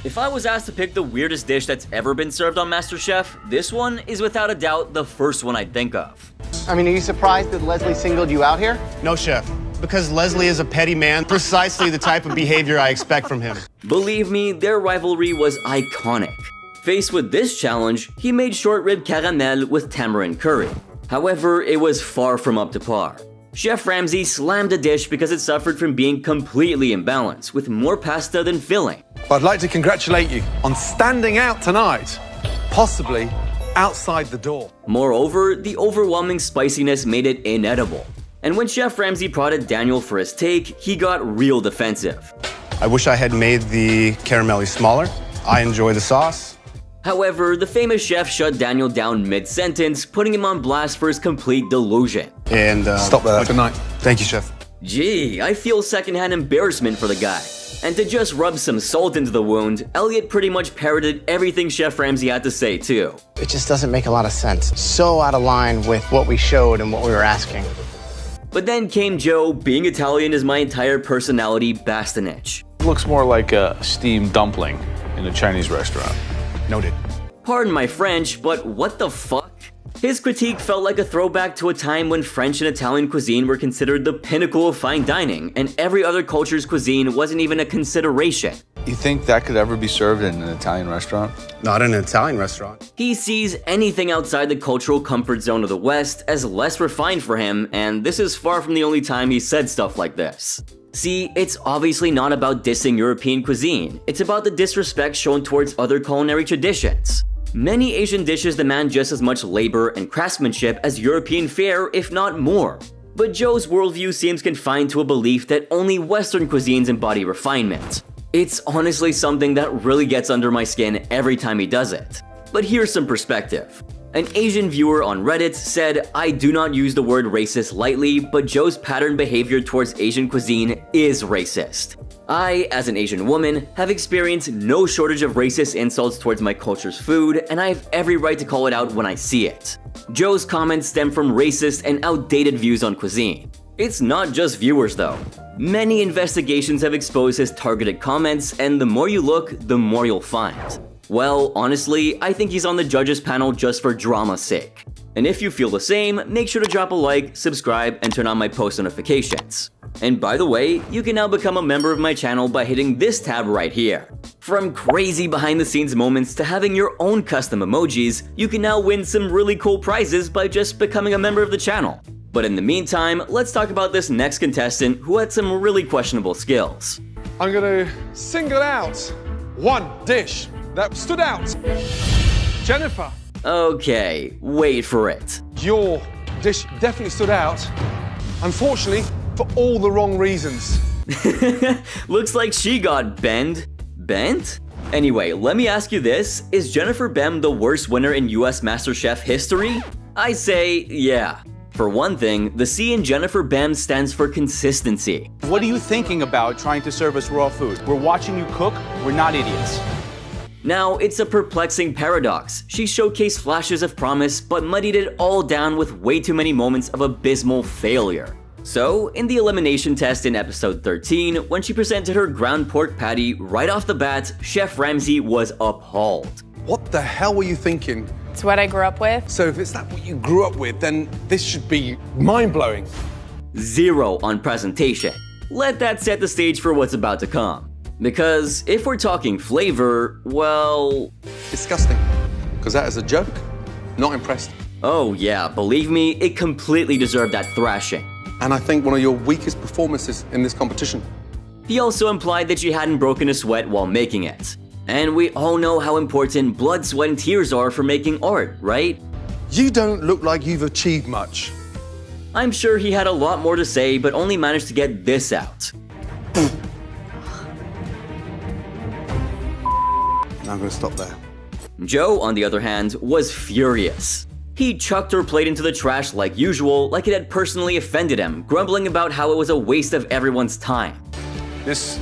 If I was asked to pick the weirdest dish that's ever been served on MasterChef, this one is without a doubt the first one I'd think of. I mean, are you surprised that Leslie singled you out here? No, chef. Because Leslie is a petty man, precisely the type of behavior I expect from him. Believe me, their rivalry was iconic. Faced with this challenge, he made short rib caramel with tamarind curry. However, it was far from up to par. Chef Ramsay slammed the dish because it suffered from being completely imbalanced, with more pasta than filling. I'd like to congratulate you on standing out tonight, possibly outside the door. Moreover, the overwhelming spiciness made it inedible. And when Chef Ramsay prodded Daniel for his take, he got real defensive. I wish I had made the caramelli smaller. I enjoy the sauce. However, the famous chef shut Daniel down mid-sentence, putting him on blast for his complete delusion. And stop there. Good night. Thank you, chef. Gee, I feel secondhand embarrassment for the guy. And to just rub some salt into the wound, Elliot pretty much parroted everything Chef Ramsay had to say too. It just doesn't make a lot of sense. So out of line with what we showed and what we were asking. But then came Joe, being Italian is my entire personality bastinage. Looks more like a steamed dumpling in a Chinese restaurant. Noted. Pardon my French, but what the fuck? His critique felt like a throwback to a time when French and Italian cuisine were considered the pinnacle of fine dining, and every other culture's cuisine wasn't even a consideration. You think that could ever be served in an Italian restaurant? Not in an Italian restaurant. He sees anything outside the cultural comfort zone of the West as less refined for him, and this is far from the only time he said stuff like this. See, it's obviously not about dissing European cuisine, it's about the disrespect shown towards other culinary traditions. Many Asian dishes demand just as much labor and craftsmanship as European fare, if not more. But Joe's worldview seems confined to a belief that only Western cuisines embody refinement. It's honestly something that really gets under my skin every time he does it. But here's some perspective. An Asian viewer on Reddit said, "I do not use the word racist lightly, but Joe's pattern behavior towards Asian cuisine is racist. I, as an Asian woman, have experienced no shortage of racist insults towards my culture's food, and I have every right to call it out when I see it." Joe's comments stem from racist and outdated views on cuisine. It's not just viewers though. Many investigations have exposed his targeted comments, and the more you look, the more you'll find. Well, honestly, I think he's on the judges panel just for drama's sake. And if you feel the same, make sure to drop a like, subscribe, and turn on my post notifications. And by the way, you can now become a member of my channel by hitting this tab right here. From crazy behind the scenes moments to having your own custom emojis, you can now win some really cool prizes by just becoming a member of the channel. But in the meantime, let's talk about this next contestant who had some really questionable skills. I'm going to single out one dish that stood out. Jennifer. Okay, wait for it. Your dish definitely stood out. Unfortunately, for all the wrong reasons. Looks like she got bent? Anyway, let me ask you this, is Jennifer Bem the worst winner in US MasterChef history? I say, yeah. For one thing, the C in Jennifer Bem stands for consistency. What are you thinking about trying to serve us raw food? We're watching you cook, we're not idiots. Now, it's a perplexing paradox. She showcased flashes of promise, but muddied it all down with way too many moments of abysmal failure. So, in the Elimination Test in episode 13, when she presented her ground pork patty, right off the bat, Chef Ramsay was appalled. What the hell were you thinking? It's what I grew up with. So if it's that what you grew up with, then this should be mind-blowing. 0 on presentation. Let that set the stage for what's about to come. Because if we're talking flavor, well... Disgusting. Because that is a joke. Not impressed. Oh yeah, believe me, it completely deserved that thrashing. And I think one of your weakest performances in this competition. He also implied that she hadn't broken a sweat while making it. And we all know how important blood, sweat, and tears are for making art, right? You don't look like you've achieved much. I'm sure he had a lot more to say, but only managed to get this out. I'm going to stop there. Joe, on the other hand, was furious. He chucked her plate into the trash like usual, like it had personally offended him, grumbling about how it was a waste of everyone's time. This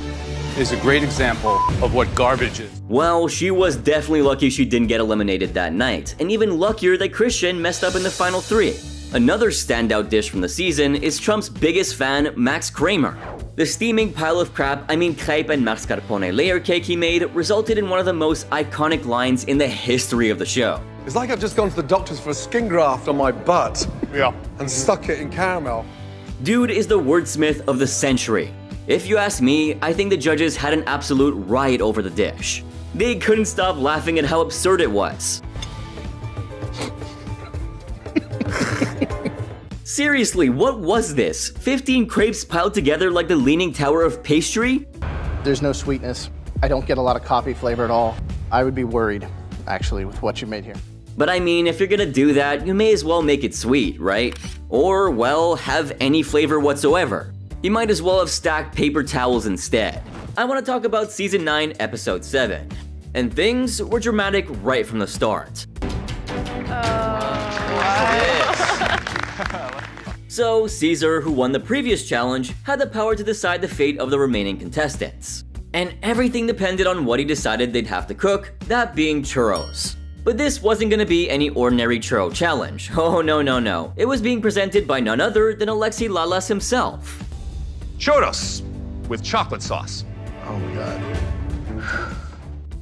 is a great example of what garbage is. Well, she was definitely lucky she didn't get eliminated that night, and even luckier that Christian messed up in the final 3. Another standout dish from the season is Trump's biggest fan, Max Kramer. The steaming pile of crêpe and mascarpone layer cake he made resulted in one of the most iconic lines in the history of the show. It's like I've just gone to the doctors for a skin graft on my butt. Yeah. And stuck it in caramel. Dude is the wordsmith of the century. If you ask me, I think the judges had an absolute riot over the dish. They couldn't stop laughing at how absurd it was. Seriously, what was this? 15 crepes piled together like the Leaning Tower of pastry? There's no sweetness. I don't get a lot of coffee flavor at all. I would be worried, actually, with what you made here. But I mean, if you're gonna do that, you may as well make it sweet, right? Or, well, have any flavor whatsoever. You might as well have stacked paper towels instead. I want to talk about Season 9, Episode 7. And things were dramatic right from the start. So, Caesar, who won the previous challenge, had the power to decide the fate of the remaining contestants. And everything depended on what he decided they'd have to cook, that being churros. But this wasn't gonna be any ordinary churro challenge. Oh no. It was being presented by none other than Alexi Lalas himself. Churros with chocolate sauce. Oh my God.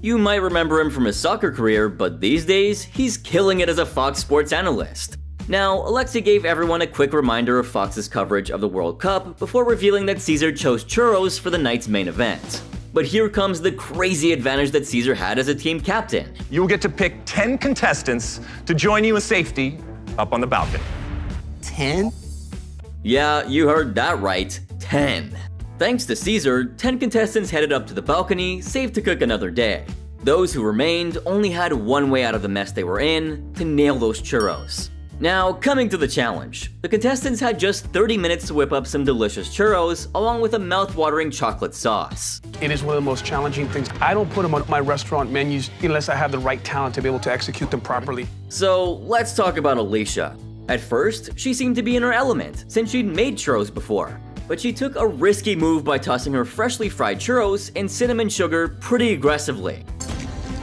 You might remember him from his soccer career, but these days, he's killing it as a Fox Sports analyst. Now, Alexi gave everyone a quick reminder of Fox's coverage of the World Cup before revealing that Caesar chose churros for the night's main event. But here comes the crazy advantage that Caesar had as a team captain. You'll get to pick 10 contestants to join you in safety up on the balcony. 10? Yeah, you heard that right, 10. Thanks to Caesar, 10 contestants headed up to the balcony, safe to cook another day. Those who remained only had one way out of the mess they were in, to nail those churros. Now, coming to the challenge, the contestants had just 30 minutes to whip up some delicious churros, along with a mouth-watering chocolate sauce. It is one of the most challenging things. I don't put them on my restaurant menus unless I have the right talent to be able to execute them properly. So, let's talk about Alicia. At first, she seemed to be in her element, since she'd made churros before. But she took a risky move by tossing her freshly fried churros in cinnamon sugar pretty aggressively.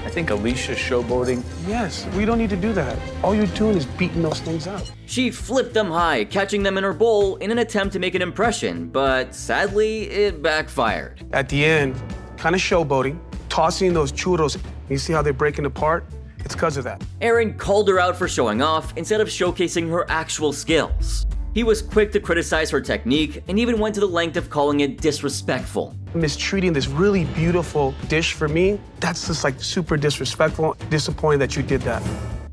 I think Alicia's showboating. Yes, we don't need to do that. All you're doing is beating those things up. She flipped them high, catching them in her bowl in an attempt to make an impression, but sadly, it backfired. At the end, kind of showboating, tossing those churros. You see how they're breaking apart? It's because of that. Aaron called her out for showing off instead of showcasing her actual skills. He was quick to criticize her technique and even went to the length of calling it disrespectful. Mistreating this really beautiful dish for me, that's just like super disrespectful. Disappointed that you did that.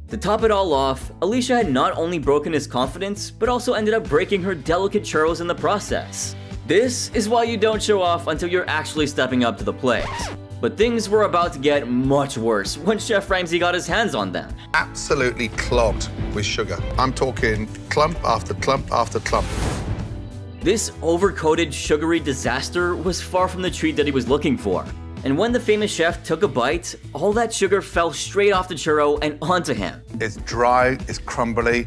To top it all off, Alicia had not only broken his confidence, but also ended up breaking her delicate churros in the process. This is why you don't show off until you're actually stepping up to the plate. But things were about to get much worse when Chef Ramsay got his hands on them. Absolutely clogged with sugar. I'm talking clump after clump after clump. This overcoated, sugary disaster was far from the treat that he was looking for. And when the famous chef took a bite, all that sugar fell straight off the churro and onto him. It's dry, it's crumbly,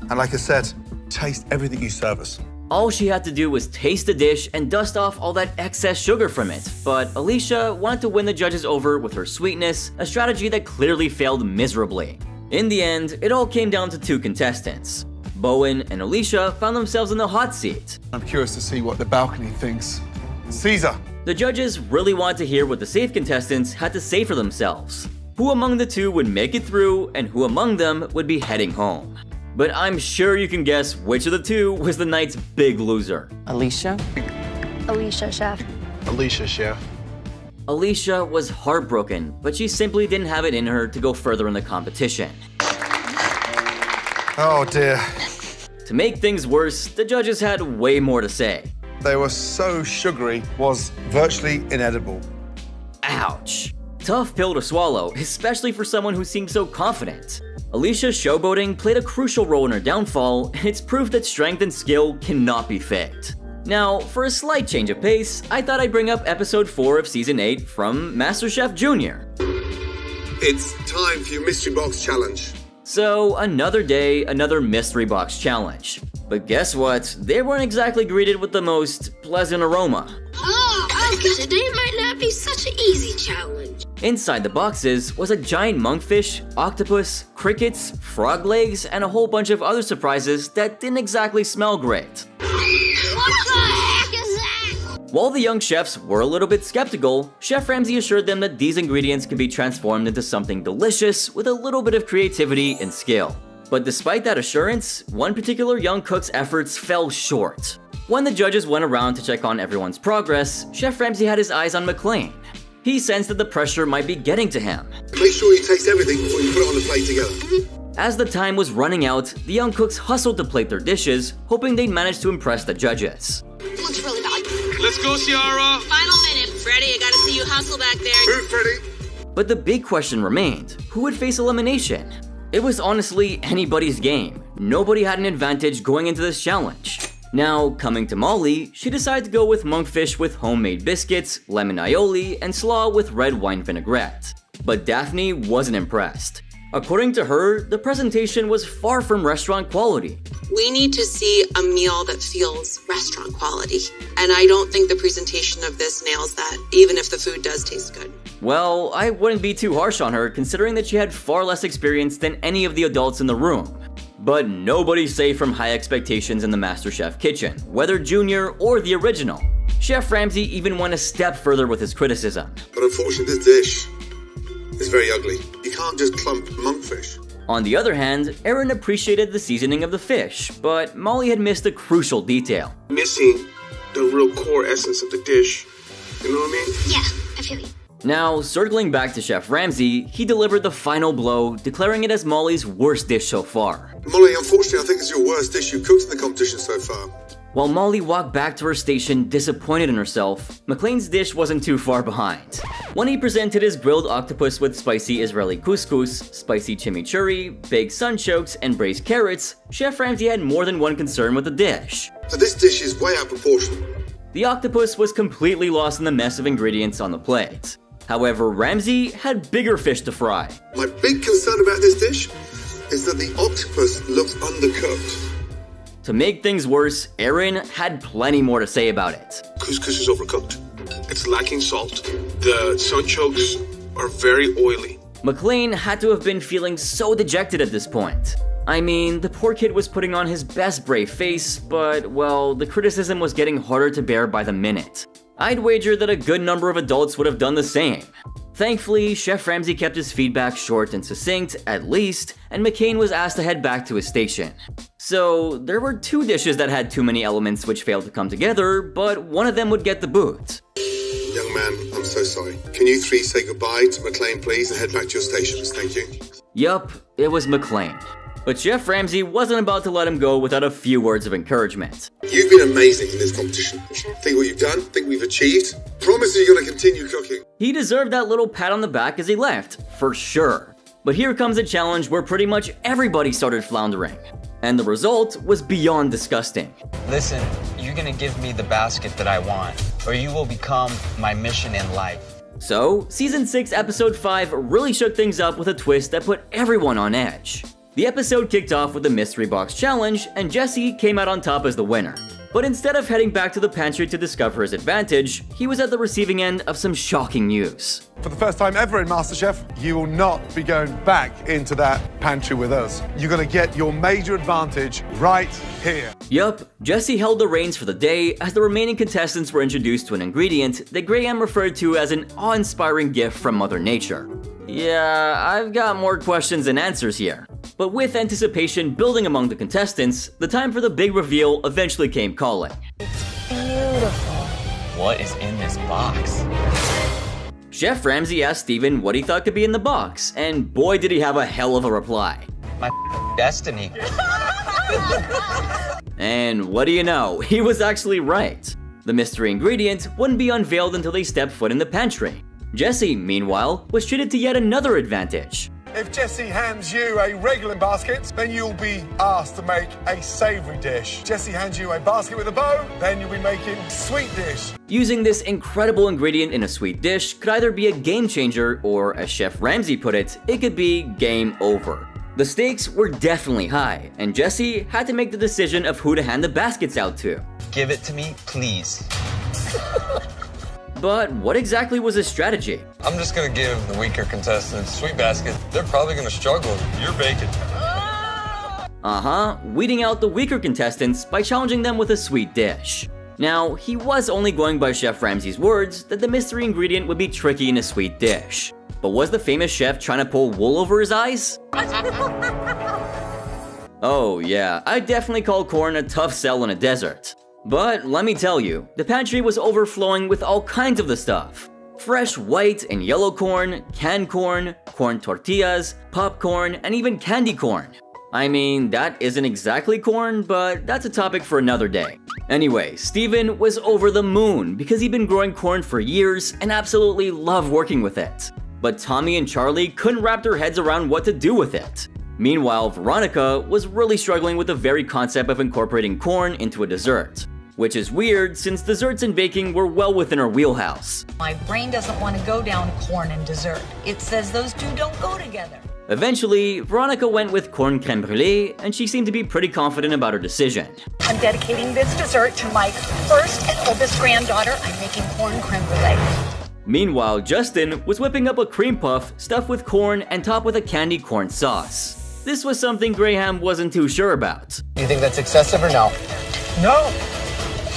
and like I said, taste everything you serve us. All she had to do was taste the dish and dust off all that excess sugar from it, but Alicia wanted to win the judges over with her sweetness, a strategy that clearly failed miserably. In the end, it all came down to two contestants. Bowen and Alicia found themselves in the hot seat. I'm curious to see what the balcony thinks. Caesar. The judges really wanted to hear what the safe contestants had to say for themselves. Who among the two would make it through, and who among them would be heading home. But I'm sure you can guess which of the two was the night's big loser. Alicia? Alicia, chef. Alicia, chef. Alicia was heartbroken, but she simply didn't have it in her to go further in the competition. Oh dear. To make things worse, the judges had way more to say. They were so sugary, was virtually inedible. Ouch. Tough pill to swallow, especially for someone who seemed so confident. Alicia's showboating played a crucial role in her downfall, and it's proof that strength and skill cannot be faked. Now, for a slight change of pace, I thought I'd bring up episode 4 of season 8 from MasterChef Junior. It's time for your mystery box challenge. So, another day, another mystery box challenge. But guess what? They weren't exactly greeted with the most pleasant aroma. Today might not be such an easy challenge. Inside the boxes was a giant monkfish, octopus, crickets, frog legs, and a whole bunch of other surprises that didn't exactly smell great. What the heck is that? While the young chefs were a little bit skeptical, Chef Ramsay assured them that these ingredients could be transformed into something delicious with a little bit of creativity and skill. But despite that assurance, one particular young cook's efforts fell short. When the judges went around to check on everyone's progress, Chef Ramsay had his eyes on McLean. He sensed that the pressure might be getting to him. Make sure you taste everything before you put it on the plate together. As the time was running out, the young cooks hustled to plate their dishes, hoping they'd manage to impress the judges. Looks really bad. Let's go, Ciara. Final minute. Freddie, I gotta see you hustle back there. Move, Freddie. But the big question remained, who would face elimination? It was honestly anybody's game. Nobody had an advantage going into this challenge. Now, coming to Molly, she decided to go with monkfish with homemade biscuits, lemon aioli, and slaw with red wine vinaigrette. But Daphne wasn't impressed. According to her, the presentation was far from restaurant quality. We need to see a meal that feels restaurant quality. And I don't think the presentation of this nails that, even if the food does taste good. Well, I wouldn't be too harsh on her considering that she had far less experience than any of the adults in the room. But nobody's safe from high expectations in the MasterChef kitchen, whether junior or the original. Chef Ramsay even went a step further with his criticism. But unfortunately, this dish is very ugly. You can't just clump monkfish. On the other hand, Aaron appreciated the seasoning of the fish, but Molly had missed a crucial detail. Missing the real core essence of the dish. You know what I mean? Yeah, I feel you. Now, circling back to Chef Ramsay, he delivered the final blow, declaring it as Molly's worst dish so far. Molly, unfortunately, I think it's your worst dish you've cooked in the competition so far. While Molly walked back to her station disappointed in herself, McLean's dish wasn't too far behind. When he presented his grilled octopus with spicy Israeli couscous, spicy chimichurri, baked sunchokes, and braised carrots, Chef Ramsay had more than one concern with the dish. So this dish is way out of proportion. The octopus was completely lost in the mess of ingredients on the plate. However, Ramsay had bigger fish to fry. My big concern about this dish is that the octopus looks undercooked. To make things worse, Aaron had plenty more to say about it. Couscous is overcooked. It's lacking salt. The sunchokes are very oily. McLean had to have been feeling so dejected at this point. I mean, the poor kid was putting on his best brave face, but, well, the criticism was getting harder to bear by the minute. I'd wager that a good number of adults would have done the same. Thankfully, Chef Ramsay kept his feedback short and succinct, at least, and McCain was asked to head back to his station. So, there were two dishes that had too many elements which failed to come together, but one of them would get the boot. Young man, I'm so sorry. Can you three say goodbye to McLean, please, and head back to your stations? Thank you. Yup, it was McLean. But Chef Ramsay wasn't about to let him go without a few words of encouragement. You've been amazing in this competition. Think what you've done, think we've achieved. Promise you're gonna continue cooking. He deserved that little pat on the back as he left, for sure. But here comes a challenge where pretty much everybody started floundering. And the result was beyond disgusting. Listen, you're gonna give me the basket that I want, or you will become my mission in life. So, Season 6, Episode 5 really shook things up with a twist that put everyone on edge. The episode kicked off with the Mystery Box Challenge, and Jesse came out on top as the winner. But instead of heading back to the pantry to discover his advantage, he was at the receiving end of some shocking news. For the first time ever in MasterChef, you will not be going back into that pantry with us. You're going to get your major advantage right here. Yup, Jesse held the reins for the day as the remaining contestants were introduced to an ingredient that Graham referred to as an awe-inspiring gift from Mother Nature. Yeah, I've got more questions than answers here. But with anticipation building among the contestants, the time for the big reveal eventually came calling. It's beautiful. What is in this box? Chef Ramsay asked Steven what he thought could be in the box, and boy did he have a hell of a reply. My destiny. And what do you know, he was actually right. The mystery ingredient wouldn't be unveiled until they stepped foot in the pantry. Jesse, meanwhile, was treated to yet another advantage. If Jesse hands you a regular basket, then you'll be asked to make a savory dish. Jesse hands you a basket with a bow, then you'll be making sweet dish. Using this incredible ingredient in a sweet dish could either be a game changer, or as Chef Ramsay put it could be game over. The stakes were definitely high, and Jesse had to make the decision of who to hand the baskets out to. Give it to me, please. But what exactly was his strategy? I'm just gonna give the weaker contestants sweet basket. They're probably gonna struggle. You're bacon. Weeding out the weaker contestants by challenging them with a sweet dish. Now, he was only going by Chef Ramsay's words that the mystery ingredient would be tricky in a sweet dish. But was the famous chef trying to pull wool over his eyes? Oh yeah, I'd definitely call corn a tough sell in a desert. But let me tell you, the pantry was overflowing with all kinds of the stuff. Fresh white and yellow corn, canned corn, corn tortillas, popcorn, and even candy corn. I mean, that isn't exactly corn, but that's a topic for another day. Anyway, Steven was over the moon because he'd been growing corn for years and absolutely loved working with it. But Tommy and Charlie couldn't wrap their heads around what to do with it. Meanwhile, Veronica was really struggling with the very concept of incorporating corn into a dessert. Which is weird since desserts and baking were well within her wheelhouse. My brain doesn't want to go down corn and dessert. It says those two don't go together. Eventually, Veronica went with corn crème brûlée, and she seemed to be pretty confident about her decision. I'm dedicating this dessert to my first and oldest granddaughter. I'm making corn crème brûlée. Meanwhile, Justin was whipping up a cream puff stuffed with corn and topped with a candy corn sauce. This was something Graham wasn't too sure about. Do you think that's excessive or no? No.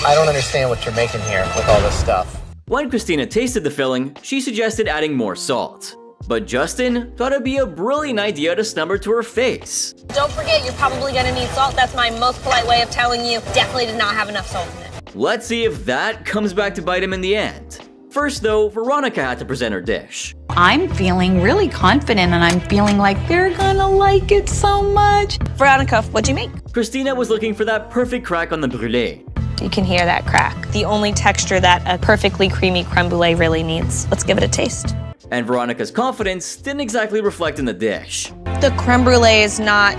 I don't understand what you're making here with all this stuff. When Christina tasted the filling, she suggested adding more salt. But Justin thought it'd be a brilliant idea to snub her to her face. Don't forget, you're probably gonna need salt. That's my most polite way of telling you definitely did not have enough salt in it. Let's see if that comes back to bite him in the end. First though, Veronica had to present her dish. I'm feeling really confident and I'm feeling like they're gonna like it so much. Veronica, what'd you make? Christina was looking for that perfect crack on the brûlée. You can hear that crack. The only texture that a perfectly creamy creme brulee really needs. Let's give it a taste. And Veronica's confidence didn't exactly reflect in the dish. The creme brulee is not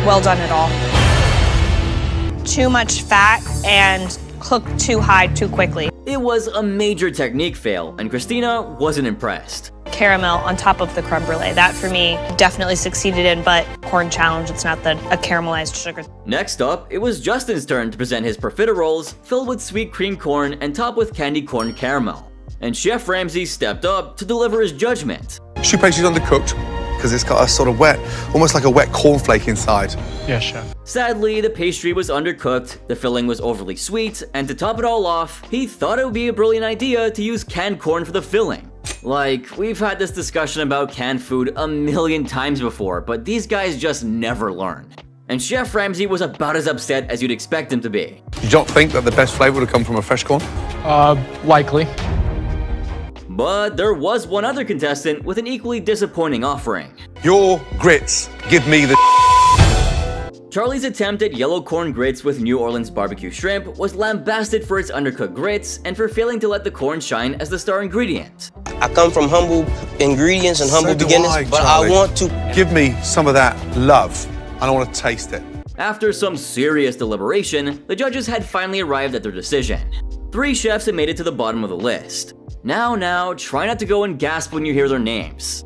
well done at all. Too much fat and cooked too high too quickly. It was a major technique fail, and Christina wasn't impressed. Caramel on top of the creme brulee. That for me definitely succeeded in, but corn challenge, it's not a caramelized sugar. Next up, it was Justin's turn to present his profiteroles filled with sweet cream corn and topped with candy corn caramel. And Chef Ramsay stepped up to deliver his judgment. Choux pastry's undercooked because it's got a sort of wet, almost like a wet cornflake inside. Yes, chef. Sadly, the pastry was undercooked, the filling was overly sweet, and to top it all off, he thought it would be a brilliant idea to use canned corn for the filling. Like, we've had this discussion about canned food a million times before, but these guys just never learn. And Chef Ramsay was about as upset as you'd expect him to be. You don't think that the best flavor would have come from a fresh corn? Likely. But there was one other contestant with an equally disappointing offering. Your grits give me the Charlie's attempt at yellow corn grits with New Orleans barbecue shrimp was lambasted for its undercooked grits and for failing to let the corn shine as the star ingredient. I come from humble ingredients and humble beginnings, but I want to... Give me some of that love. I don't want to taste it. After some serious deliberation, the judges had finally arrived at their decision. 3 chefs had made it to the bottom of the list. Now, try not to go and gasp when you hear their names.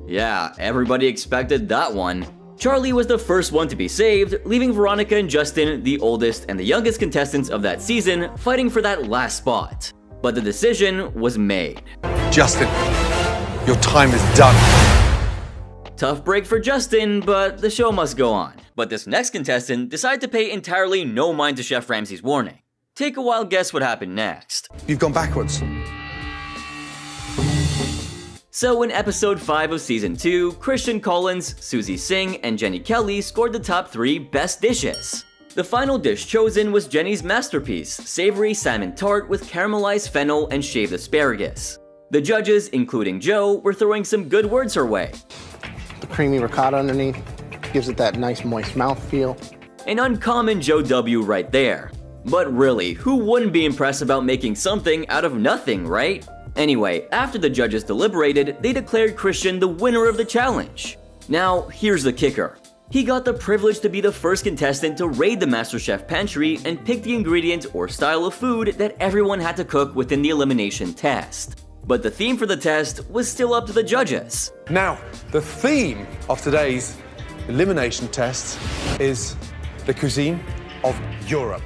Yeah, everybody expected that one. Charlie was the first one to be saved, leaving Veronica and Justin, the oldest and the youngest contestants of that season, fighting for that last spot. But the decision was made. Justin, your time is done. Tough break for Justin, but the show must go on. But this next contestant decided to pay entirely no mind to Chef Ramsay's warning. Take a wild guess what happened next. You've gone backwards. So in episode 5 of season 2, Christian Collins, Susie Singh, and Jenny Kelly scored the top 3 best dishes. The final dish chosen was Jenny's masterpiece, savory salmon tart with caramelized fennel and shaved asparagus. The judges, including Joe, were throwing some good words her way. The creamy ricotta underneath gives it that nice moist mouthfeel. An uncommon Joe W right there. But really, who wouldn't be impressed about making something out of nothing, right? Anyway, after the judges deliberated, they declared Christian the winner of the challenge. Now, here's the kicker. He got the privilege to be the first contestant to raid the MasterChef pantry and pick the ingredient or style of food that everyone had to cook within the Elimination Test. But the theme for the test was still up to the judges. Now, the theme of today's Elimination Test is the cuisine of Europe.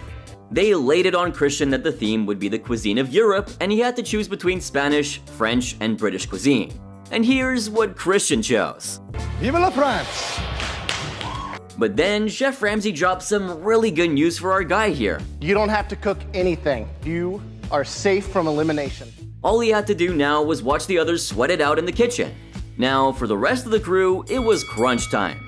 They laid it on Christian that the theme would be the cuisine of Europe, and he had to choose between Spanish, French, and British cuisine. And here's what Christian chose. Vive la France! But then Chef Ramsay dropped some really good news for our guy here. You don't have to cook anything. You are safe from elimination. All he had to do now was watch the others sweat it out in the kitchen. Now, for the rest of the crew, it was crunch time.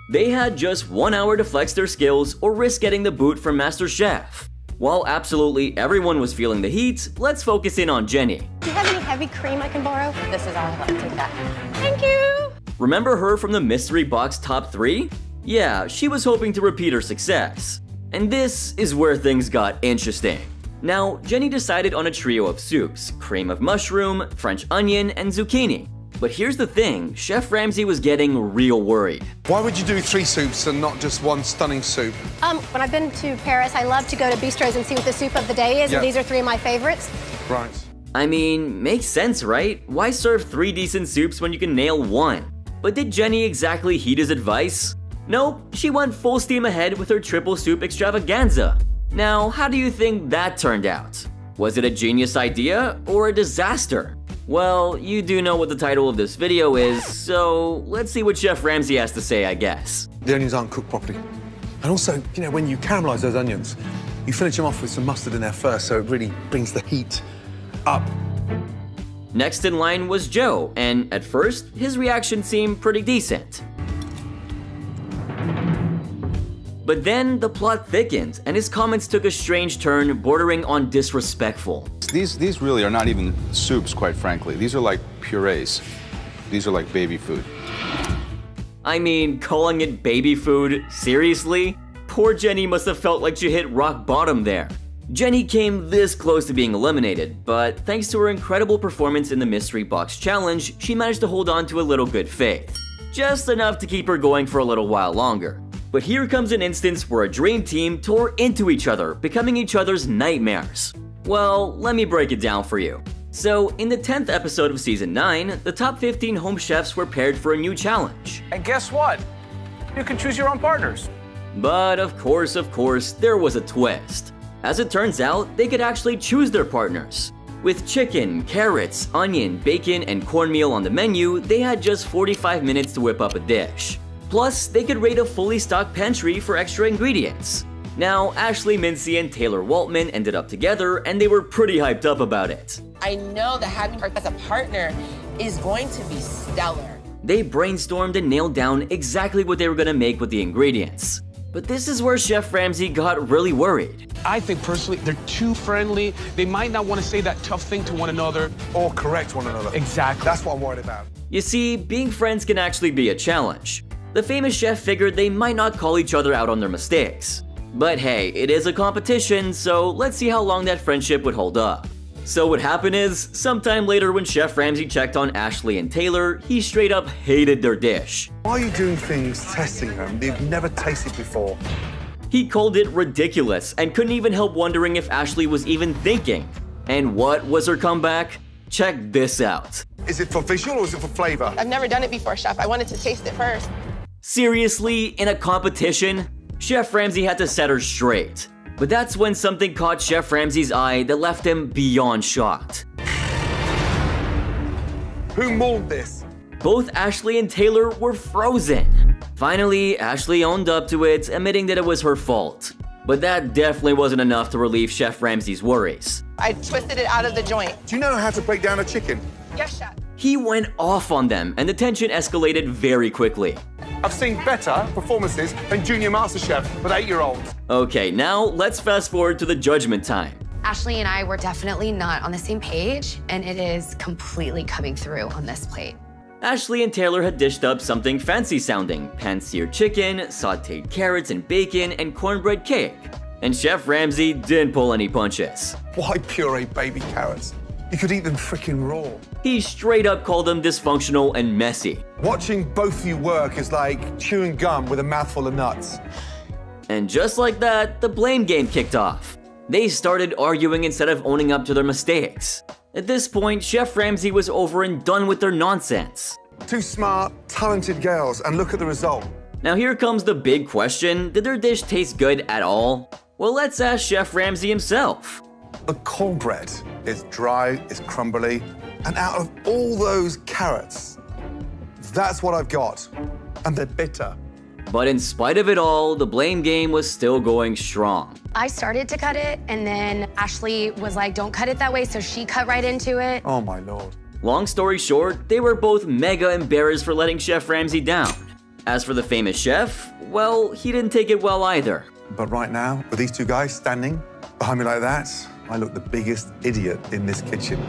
They had just 1 hour to flex their skills or risk getting the boot from MasterChef. While absolutely everyone was feeling the heat, let's focus in on Jenny. Do you have any heavy cream I can borrow? This is all. I'll take that. Thank you! Remember her from the mystery box top 3? Yeah, she was hoping to repeat her success. And this is where things got interesting. Now, Jenny decided on a trio of soups: cream of mushroom, French onion, and zucchini. But here's the thing, Chef Ramsay was getting real worried. Why would you do 3 soups and not just one stunning soup? When I've been to Paris, I love to go to bistros and see what the soup of the day is, and these are 3 of my favorites. Right. I mean, makes sense, right? Why serve 3 decent soups when you can nail 1? But did Jenny exactly heed his advice? Nope, she went full steam ahead with her triple soup extravaganza. Now, how do you think that turned out? Was it a genius idea or a disaster? Well, you do know what the title of this video is, so let's see what Chef Ramsay has to say, I guess. The onions aren't cooked properly. And also, you know, when you caramelize those onions, you finish them off with some mustard in there first, so it really brings the heat up. Next in line was Joe, and at first, his reaction seemed pretty decent. But then the plot thickened, and his comments took a strange turn, bordering on disrespectful. These really are not even soups, quite frankly. These are like purees. These are like baby food. I mean, calling it baby food? Seriously? Poor Jenny must have felt like she hit rock bottom there. Jenny came this close to being eliminated, but thanks to her incredible performance in the Mystery Box Challenge, she managed to hold on to a little good faith. Just enough to keep her going for a little while longer. But here comes an instance where a dream team tore into each other, becoming each other's nightmares. Well, let me break it down for you. So, in the 10th episode of Season 9, the top 15 home chefs were paired for a new challenge. And guess what? You can choose your own partners. But of course, there was a twist. As it turns out, they could actually choose their partners. With chicken, carrots, onion, bacon, and cornmeal on the menu, they had just 45 minutes to whip up a dish. Plus, they could raid a fully stocked pantry for extra ingredients. Now, Ashley Mincy and Taylor Waltman ended up together, and they were pretty hyped up about it. I know that having her as a partner is going to be stellar. They brainstormed and nailed down exactly what they were gonna make with the ingredients. But this is where Chef Ramsay got really worried. I think personally, they're too friendly. They might not want to say that tough thing to one another. Or correct one another. Exactly. That's what I'm worried about. You see, being friends can actually be a challenge. The famous chef figured they might not call each other out on their mistakes. But hey, it is a competition, so let's see how long that friendship would hold up. So what happened is, sometime later when Chef Ramsay checked on Ashley and Taylor, he straight up hated their dish. Why are you doing things, testing them, they've never tasted before? He called it ridiculous and couldn't even help wondering if Ashley was even thinking. And what was her comeback? Check this out. Is it for visual or is it for flavor? I've never done it before, Chef. I wanted to taste it first. Seriously, in a competition? Chef Ramsay had to set her straight. But that's when something caught Chef Ramsay's eye that left him beyond shocked. Who molded this? Both Ashley and Taylor were frozen. Finally, Ashley owned up to it, admitting that it was her fault. But that definitely wasn't enough to relieve Chef Ramsay's worries. I twisted it out of the joint. Do you know how to break down a chicken? Yes, Chef. He went off on them, and the tension escalated very quickly. I've seen better performances than Junior MasterChef with 8-year-olds. Okay, now let's fast forward to the judgment time. Ashley and I were definitely not on the same page, and it is completely coming through on this plate. Ashley and Taylor had dished up something fancy sounding: pan-seared chicken, sauteed carrots and bacon, and cornbread cake. And Chef Ramsay didn't pull any punches. Why puree baby carrots? You could eat them freaking raw. He straight up called them dysfunctional and messy. Watching both of you work is like chewing gum with a mouthful of nuts. And just like that, the blame game kicked off. They started arguing instead of owning up to their mistakes. At this point, Chef Ramsay was over and done with their nonsense. Two smart, talented girls, and look at the result. Now here comes the big question: did their dish taste good at all? Well, let's ask Chef Ramsay himself. The cornbread is dry, it's crumbly, and out of all those carrots, that's what I've got. And they're bitter. But in spite of it all, the blame game was still going strong. I started to cut it, and then Ashley was like, don't cut it that way, so she cut right into it. Oh my Lord. Long story short, they were both mega embarrassed for letting Chef Ramsay down. As for the famous chef, well, he didn't take it well either. But right now, with these two guys standing behind me like that, I look the biggest idiot in this kitchen.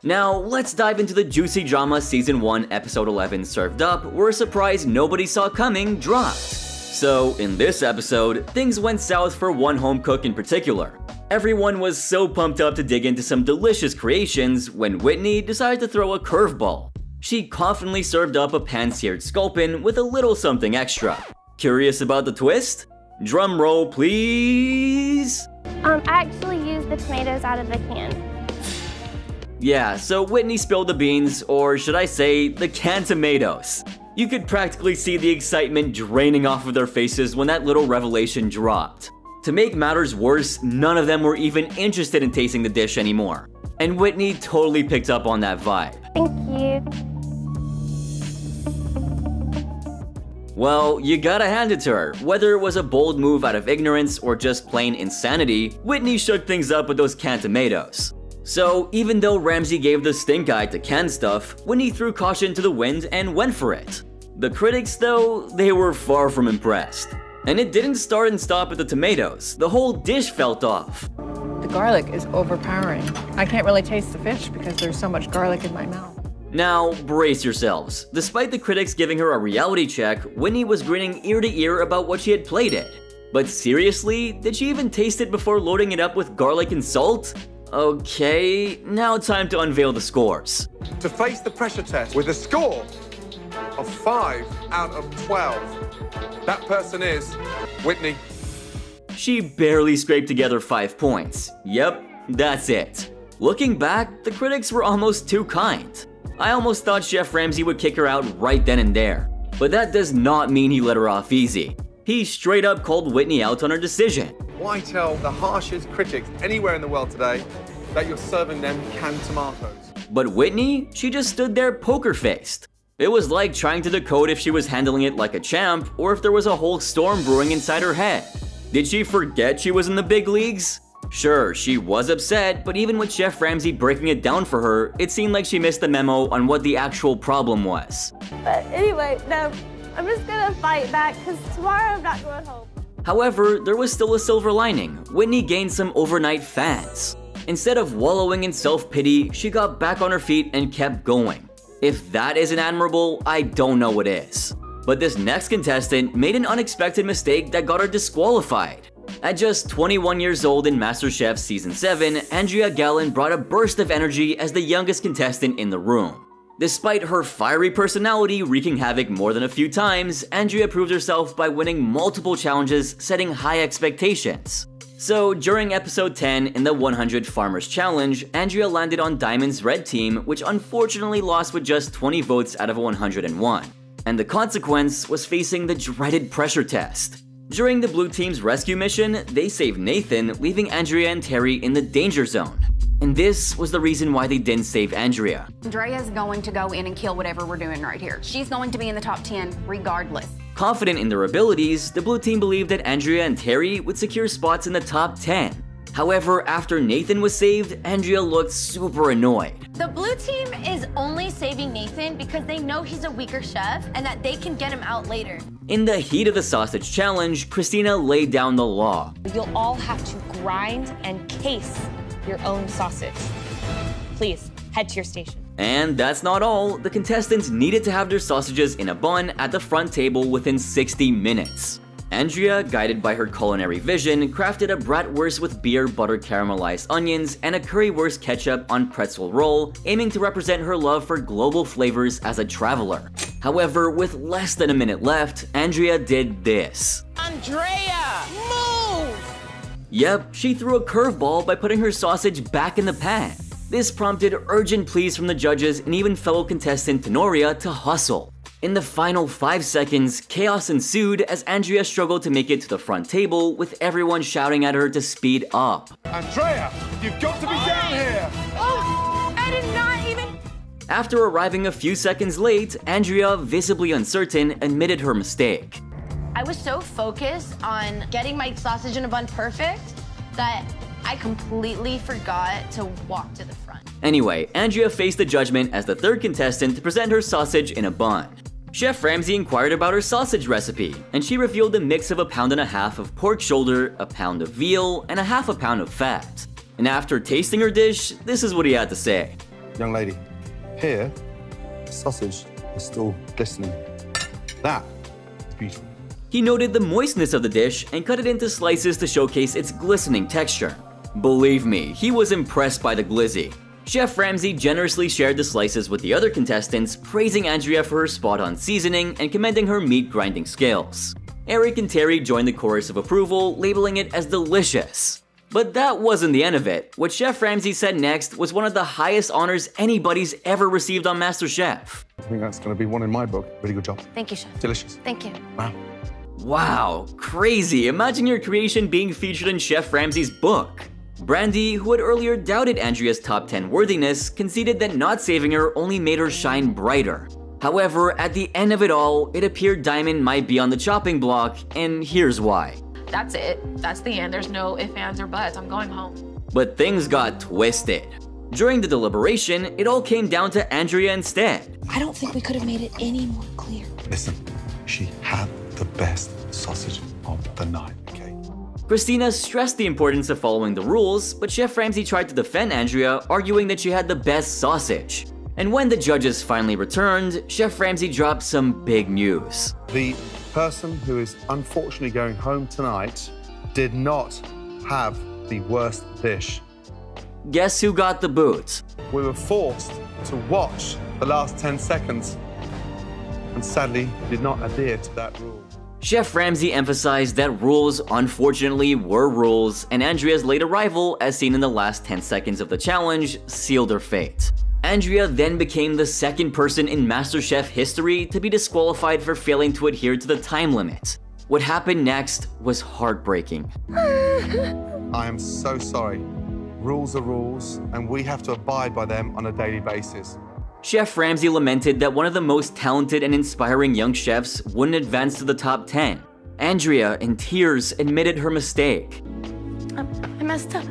Now, let's dive into the juicy drama Season 1, Episode 11 Served Up, where a surprise nobody saw coming dropped. So, in this episode, things went south for one home cook in particular. Everyone was so pumped up to dig into some delicious creations when Whitney decided to throw a curveball. She confidently served up a pan-seared sculpin with a little something extra. Curious about the twist? Drum roll, please! I actually used the tomatoes out of the can. Yeah, so Whitney spilled the beans, or should I say, the canned tomatoes. You could practically see the excitement draining off of their faces when that little revelation dropped. To make matters worse, none of them were even interested in tasting the dish anymore. And Whitney totally picked up on that vibe. Thank you. Well, you gotta hand it to her. Whether it was a bold move out of ignorance or just plain insanity, Whitney shook things up with those canned tomatoes. So, even though Ramsay gave the stink eye to canned stuff, Whitney threw caution to the wind and went for it. The critics, though, they were far from impressed. And it didn't start and stop at the tomatoes. The whole dish felt off. The garlic is overpowering. I can't really taste the fish because there's so much garlic in my mouth. Now, brace yourselves. Despite the critics giving her a reality check, Whitney was grinning ear to ear about what she had plated. But seriously, did she even taste it before loading it up with garlic and salt? Okay, now time to unveil the scores. To face the pressure test with a score of 5 out of 12, that person is Whitney. She barely scraped together 5 points. Yep, that's it. Looking back, the critics were almost too kind. I almost thought Chef Ramsay would kick her out right then and there. But that does not mean he let her off easy. He straight up called Whitney out on her decision. Why tell the harshest critics anywhere in the world today that you're serving them canned tomatoes? But Whitney, she just stood there poker-faced. It was like trying to decode if she was handling it like a champ or if there was a whole storm brewing inside her head. Did she forget she was in the big leagues? Sure, she was upset, but even with Chef Ramsay breaking it down for her, it seemed like she missed the memo on what the actual problem was. But anyway, no, I'm just gonna fight back because tomorrow I'm not going home. However, there was still a silver lining. Whitney gained some overnight fans. Instead of wallowing in self-pity, she got back on her feet and kept going. If that isn't admirable, I don't know what is. But this next contestant made an unexpected mistake that got her disqualified. At just 21 years old in MasterChef Season 7, Andrea Gallen brought a burst of energy as the youngest contestant in the room. Despite her fiery personality wreaking havoc more than a few times, Andrea proved herself by winning multiple challenges, setting high expectations. So, during episode 10 in the 100 Farmers Challenge, Andrea landed on Diamond's red team, which unfortunately lost with just 20 votes out of 101. And the consequence was facing the dreaded pressure test. During the blue team's rescue mission, they saved Nathan, leaving Andrea and Terry in the danger zone. And this was the reason why they didn't save Andrea. Andrea's going to go in and kill whatever we're doing right here. She's going to be in the top 10 regardless. Confident in their abilities, the blue team believed that Andrea and Terry would secure spots in the top 10. However, after Nathan was saved, Andrea looked super annoyed. The blue team is only saving Nathan because they know he's a weaker chef and that they can get him out later. In the heat of the sausage challenge, Christina laid down the law. You'll all have to grind and case your own sausage. Please, head to your station. And that's not all. The contestants needed to have their sausages in a bun at the front table within 60 minutes. Andrea, guided by her culinary vision, crafted a bratwurst with beer butter caramelized onions and a currywurst ketchup on pretzel roll, aiming to represent her love for global flavors as a traveler. However, with less than a minute left, Andrea did this. Andrea, move! Yep, she threw a curveball by putting her sausage back in the pan. This prompted urgent pleas from the judges and even fellow contestant Tenoria to hustle. In the final 5 seconds, chaos ensued as Andrea struggled to make it to the front table, with everyone shouting at her to speed up. Andrea, you've got to be down here! Oh, I did not even... After arriving a few seconds late, Andrea, visibly uncertain, admitted her mistake. I was so focused on getting my sausage in a bun perfect that I completely forgot to walk to the front. Anyway, Andrea faced the judgment as the third contestant to present her sausage in a bun. Chef Ramsay inquired about her sausage recipe, and she revealed a mix of 1.5 pounds of pork shoulder, 1 pound of veal, and 0.5 pound of fat. And after tasting her dish, this is what he had to say. Young lady, here, the sausage is still glistening. That is beautiful. He noted the moistness of the dish and cut it into slices to showcase its glistening texture. Believe me, he was impressed by the glizzy. Chef Ramsay generously shared the slices with the other contestants, praising Andrea for her spot-on seasoning and commending her meat grinding skills. Eric and Terry joined the chorus of approval, labeling it as delicious. But that wasn't the end of it. What Chef Ramsay said next was one of the highest honors anybody's ever received on MasterChef. I think that's going to be one in my book. Really good job. Thank you, Chef. Delicious. Thank you. Wow. Wow, crazy. Imagine your creation being featured in Chef Ramsay's book. Brandy, who had earlier doubted Andrea's top 10 worthiness, conceded that not saving her only made her shine brighter. However, at the end of it all, it appeared Diamond might be on the chopping block, and here's why. That's it. That's the end. There's no ifs, ands, or buts. I'm going home. But things got twisted. During the deliberation, it all came down to Andrea instead. I don't think we could have made it any more clear. Listen, she had the best sausage of the night, okay? Christina stressed the importance of following the rules, but Chef Ramsay tried to defend Andrea, arguing that she had the best sausage. And when the judges finally returned, Chef Ramsay dropped some big news. The person who is unfortunately going home tonight did not have the worst dish. Guess who got the boot? We were forced to watch the last 10 seconds and sadly did not adhere to that rule. Chef Ramsay emphasized that rules unfortunately were rules, and Andrea's late arrival, as seen in the last 10 seconds of the challenge, sealed her fate. Andrea then became the second person in MasterChef history to be disqualified for failing to adhere to the time limit. What happened next was heartbreaking. I am so sorry. Rules are rules, and we have to abide by them on a daily basis. Chef Ramsay lamented that one of the most talented and inspiring young chefs wouldn't advance to the top 10. Andrea, in tears, admitted her mistake. I messed up.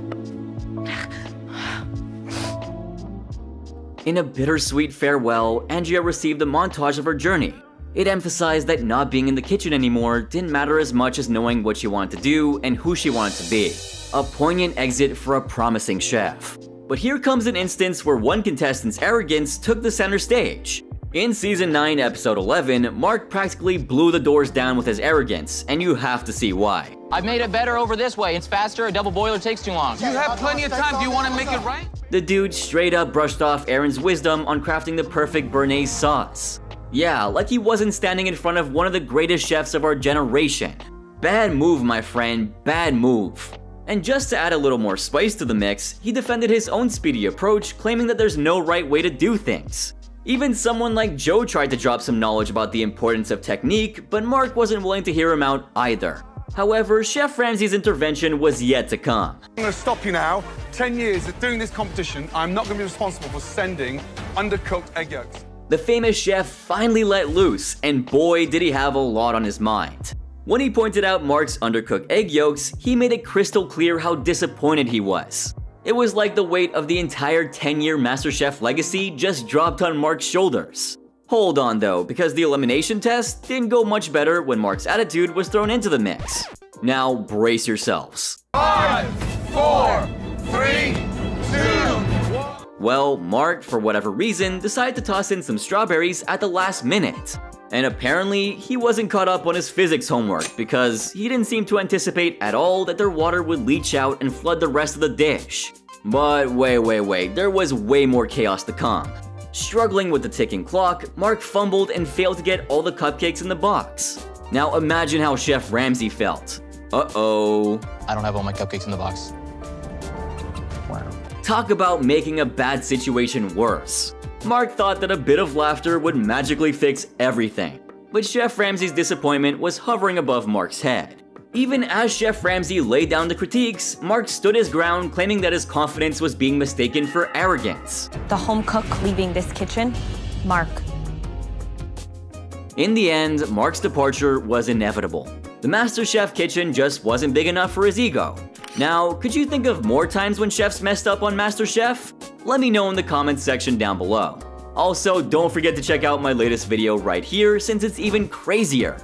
In a bittersweet farewell, Andrea received a montage of her journey. It emphasized that not being in the kitchen anymore didn't matter as much as knowing what she wanted to do and who she wanted to be. A poignant exit for a promising chef. But here comes an instance where one contestant's arrogance took the center stage. In Season 9, Episode 11, Mark practically blew the doors down with his arrogance, and you have to see why. I've made it better over this way. It's faster, a double boiler takes too long. You have plenty of time. Do you want to make it right? The dude straight up brushed off Aaron's wisdom on crafting the perfect béarnaise sauce. Yeah, like he wasn't standing in front of one of the greatest chefs of our generation. Bad move, my friend, bad move. And just to add a little more spice to the mix, he defended his own speedy approach, claiming that there's no right way to do things. Even someone like Joe tried to drop some knowledge about the importance of technique, but Mark wasn't willing to hear him out either. However, Chef Ramsay's intervention was yet to come. I'm going to stop you now. 10 years of doing this competition, I'm not going to be responsible for sending undercooked egg yolks. The famous chef finally let loose, and boy did he have a lot on his mind. When he pointed out Mark's undercooked egg yolks, he made it crystal clear how disappointed he was. It was like the weight of the entire 10-year MasterChef legacy just dropped on Mark's shoulders. Hold on though, because the elimination test didn't go much better when Mark's attitude was thrown into the mix. Now brace yourselves. 5, 4, 3, 2, 1. Well, Mark, for whatever reason, decided to toss in some strawberries at the last minute. And apparently, he wasn't caught up on his physics homework because he didn't seem to anticipate at all that their water would leach out and flood the rest of the dish. But wait, there was way more chaos to come. Struggling with the ticking clock, Mark fumbled and failed to get all the cupcakes in the box. Now imagine how Chef Ramsay felt. Uh-oh. I don't have all my cupcakes in the box. Wow. Talk about making a bad situation worse. Mark thought that a bit of laughter would magically fix everything, but Chef Ramsay's disappointment was hovering above Mark's head. Even as Chef Ramsay laid down the critiques, Mark stood his ground, claiming that his confidence was being mistaken for arrogance. The home cook leaving this kitchen, Mark. In the end, Mark's departure was inevitable. The MasterChef kitchen just wasn't big enough for his ego. Now, could you think of more times when chefs messed up on MasterChef? Let me know in the comments section down below. Also, don't forget to check out my latest video right here since it's even crazier.